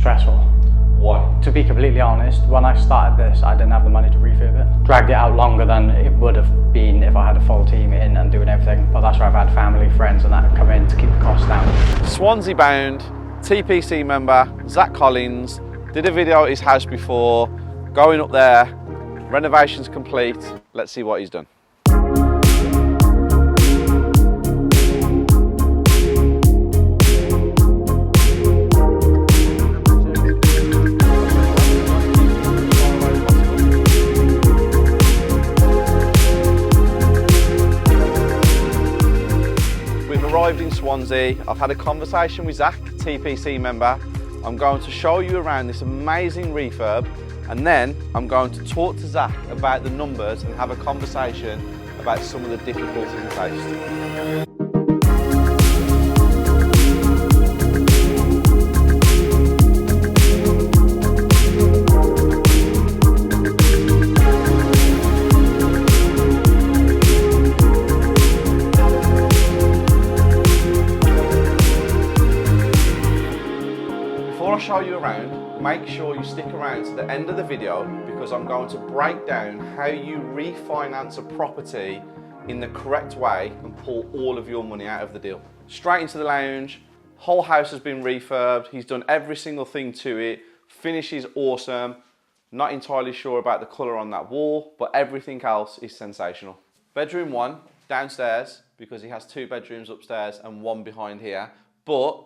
Stressful. Why? To be completely honest, when I started this, I didn't have the money to refurb it. Dragged it out longer than it would have been if I had a full team in and doing everything. But that's where I've had family, friends and that come in to keep the costs down. Swansea bound, TPC member, Zac Collins, did a video at his house before, going up there, renovation's complete. Let's see what he's done. Arrived in Swansea. I've had a conversation with Zac, TPC member. I'm going to show you around this amazing refurb, and then I'm going to talk to Zac about the numbers and have a conversation about some of the difficulties he faced. Before I show you around, make sure you stick around to the end of the video because I'm going to break down how you refinance a property in the correct way and pull all of your money out of the deal. Straight into the lounge, whole house has been refurbed, he's done every single thing to it, finish is awesome, not entirely sure about the colour on that wall, but everything else is sensational. Bedroom 1, downstairs, because he has 2 bedrooms upstairs and 1 behind here, but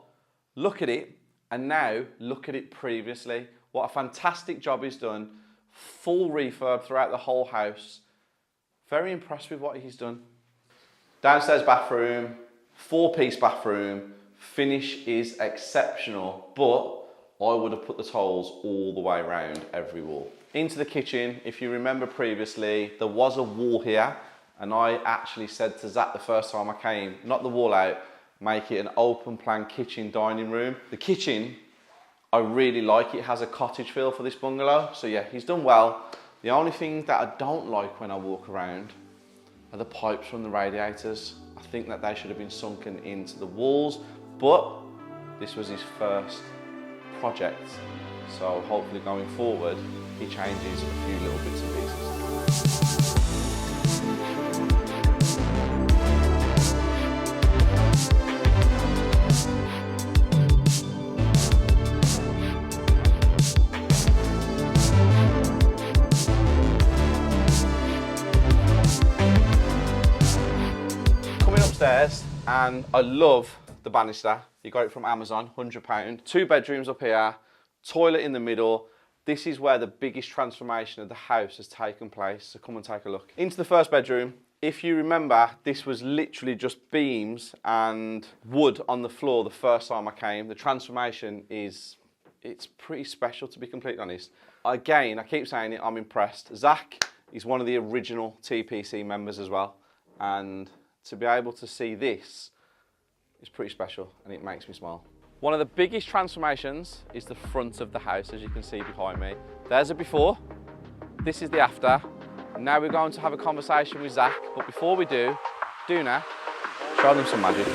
look at it. And now, look at it previously. What a fantastic job he's done. Full refurb throughout the whole house. Very impressed with what he's done. Downstairs bathroom, 4-piece bathroom. Finish is exceptional, but I would have put the tiles all the way around every wall. Into the kitchen, if you remember previously, there was a wall here, and I actually said to Zac the first time I came, knock the wall out, make it an open plan kitchen dining room. The kitchen, I really like. It has a cottage feel for this bungalow. So yeah, he's done well. The only thing that I don't like when I walk around are the pipes from the radiators. I think that they should have been sunken into the walls, but this was his first project. So hopefully going forward, he changes a few little bits and pieces. Upstairs, and I love the banister. You got it from Amazon, £100. 2 bedrooms up here, toilet in the middle. This is where the biggest transformation of the house has taken place, so come and take a look. Into the first bedroom. If you remember, this was literally just beams and wood on the floor the first time I came. The transformation it's pretty special, to be completely honest. Again, I keep saying it, I'm impressed. Zac is one of the original TPC members as well, and to be able to see this is pretty special and it makes me smile. One of the biggest transformations is the front of the house, as you can see behind me. There's a before, this is the after. Now we're going to have a conversation with Zac, but before we do now, show them some magic.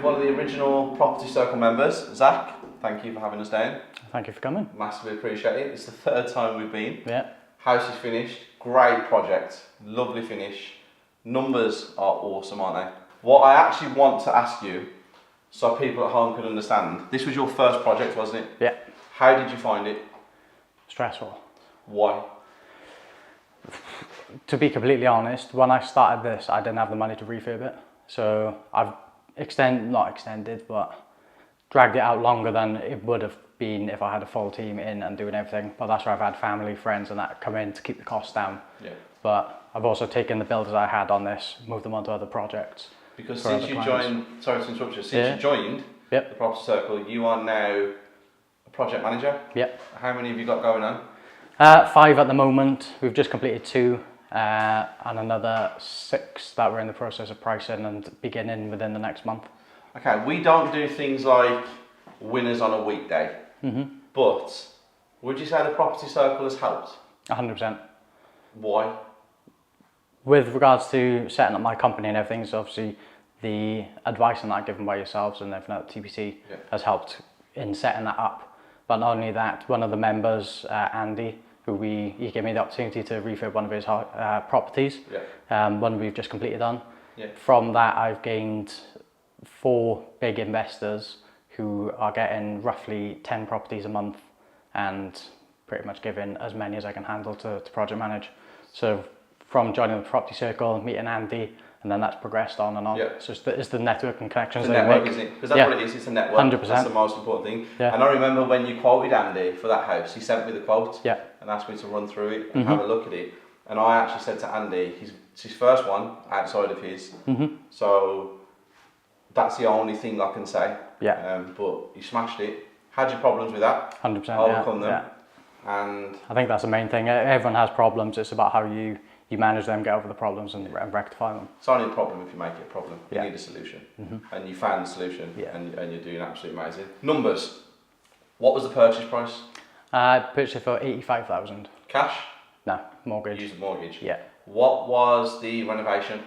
One of the original Property Circle members, Zac, thank you for having us down. Thank you for coming. Massively appreciate it. It's the 3rd time we've been. Yeah. House is finished, great project, lovely finish. Numbers are awesome, aren't they? What I actually want to ask you, so people at home can understand, this was your first project, wasn't it? Yeah. How did you find it? Stressful. Why? To be completely honest, when I started this, I didn't have the money to refurb it. So I've not extended, but dragged it out longer than it would have been if I had a full team in and doing everything. But that's where I've had family, friends and that come in to keep the costs down. Yeah. But I've also taken the builders I had on this, moved them onto other projects. Because since you joined, sorry to interrupt you, since you joined the Property Circle, you are now a project manager? Yep. How many have you got going on? 5 at the moment. We've just completed 2. And another 6 that we're in the process of pricing and beginning within the next month. Okay, we don't do things like winners on a weekday, but Would you say the property circle has helped? 100%. Why? With regards to setting up my company and everything, so obviously the advice and that given by yourselves and everything at TPC has helped in setting that up. But not only that, one of the members, Andy, he gave me the opportunity to refurb one of his properties, one we've just completed on. From that, I've gained 4 big investors who are getting roughly 10 properties a month and pretty much giving as many as I can handle to project manage. So from joining the property circle, meeting Andy, and then that's progressed on and on. So it's the network and connections that network, isn't it? Because that's what it is, it's a network. 100%. That's the most important thing. And I remember when you quoted Andy for that house, he sent me the quote and asked me to run through it and have a look at it. And I actually said to Andy, it's his first one outside of his, so that's the only thing I can say. But he smashed it. Had your problems with that? 100%. Overcome them. And I think that's the main thing. Everyone has problems. It's about how you manage them, get over the problems and rectify them. It's only a problem if you make it a problem. You need a solution. And you found the solution and you're doing absolutely amazing. Numbers. What was the purchase price? I purchased it for 85,000. Cash? No, mortgage. Use a mortgage? Yeah. What was the renovation?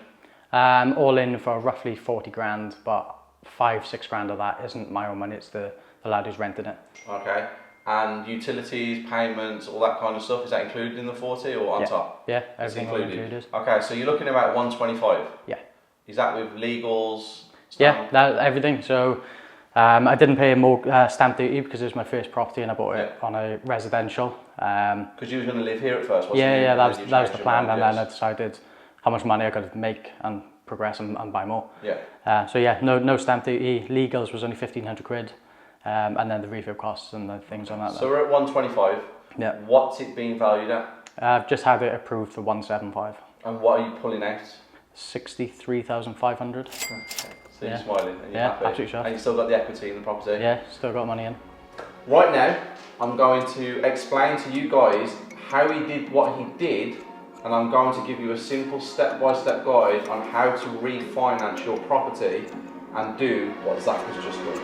All in for roughly 40 grand, but 5-6 grand of that isn't my own money, it's the lad who's renting it. Okay. And utilities, payments, all that kind of stuff, is that included in the 40 or on top? Yeah, everything included. Okay, so you're looking at about 125? Yeah. Is that with legals? Yeah, that's everything. So I didn't pay more stamp duty because it was my first property and I bought it on a residential. Because you were going to live here at first, wasn't you? Yeah, that was the plan, and then I decided how much money I could make and progress and buy more. So yeah, no stamp duty. Legals was only 1,500 quid. And then the refurb costs and the things on that. So we're at 125. Yeah. What's it being valued at? I've just had it approved for 175. And what are you pulling out? 63,500. Okay. So you're smiling and you're happy. Absolutely sure. And you still got the equity in the property? Yeah, still got money in. Right now, I'm going to explain to you guys how he did what he did, and I'm going to give you a simple step-by-step guide on how to refinance your property and do what Zac has just done.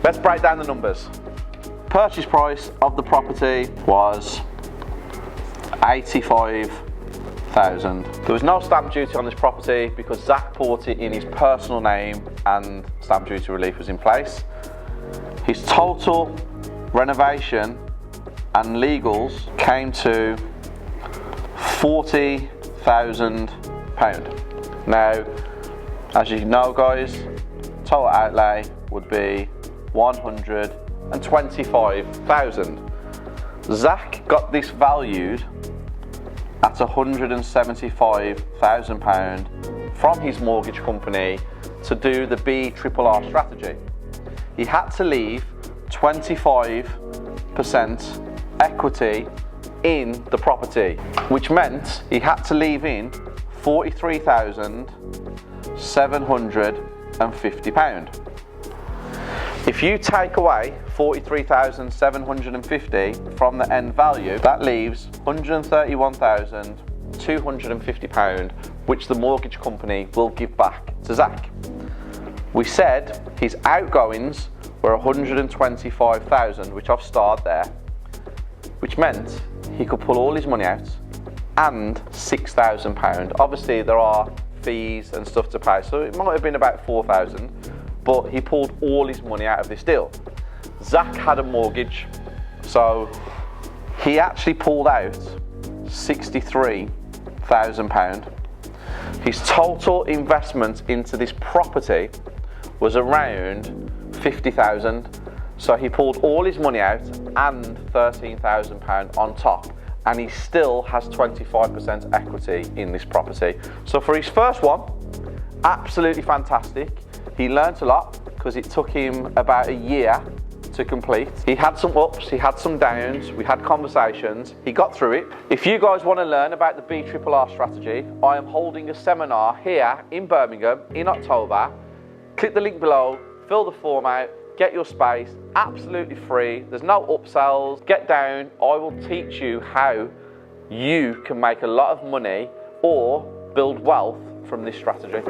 Let's break down the numbers. Purchase price of the property was 85,000. There was no stamp duty on this property because Zac bought it in his personal name and stamp duty relief was in place. His total renovation and legals came to £40,000. Now, as you know guys, total outlay would be 125,000. Zac got this valued at £175,000 from his mortgage company to do the BRRR strategy. He had to leave 25% equity in the property, which meant he had to leave in £43,750. If you take away 43,750 from the end value, that leaves £131,250, which the mortgage company will give back to Zac. We said his outgoings were 125,000, which I've starred there, which meant he could pull all his money out and £6,000. Obviously there are fees and stuff to pay, so it might have been about 4,000. But he pulled all his money out of this deal. Zac had a mortgage, so he actually pulled out £63,000. His total investment into this property was around 50,000. So he pulled all his money out and £13,000 on top, and he still has 25% equity in this property. So for his first one, absolutely fantastic. He learnt a lot because it took him about a year to complete. He had some ups, he had some downs, we had conversations, he got through it. If you guys want to learn about the BRRR strategy, I am holding a seminar here in Birmingham in October. Click the link below, fill the form out, get your space, absolutely free. There's no upsells. Get down, I will teach you how you can make a lot of money or build wealth from this strategy.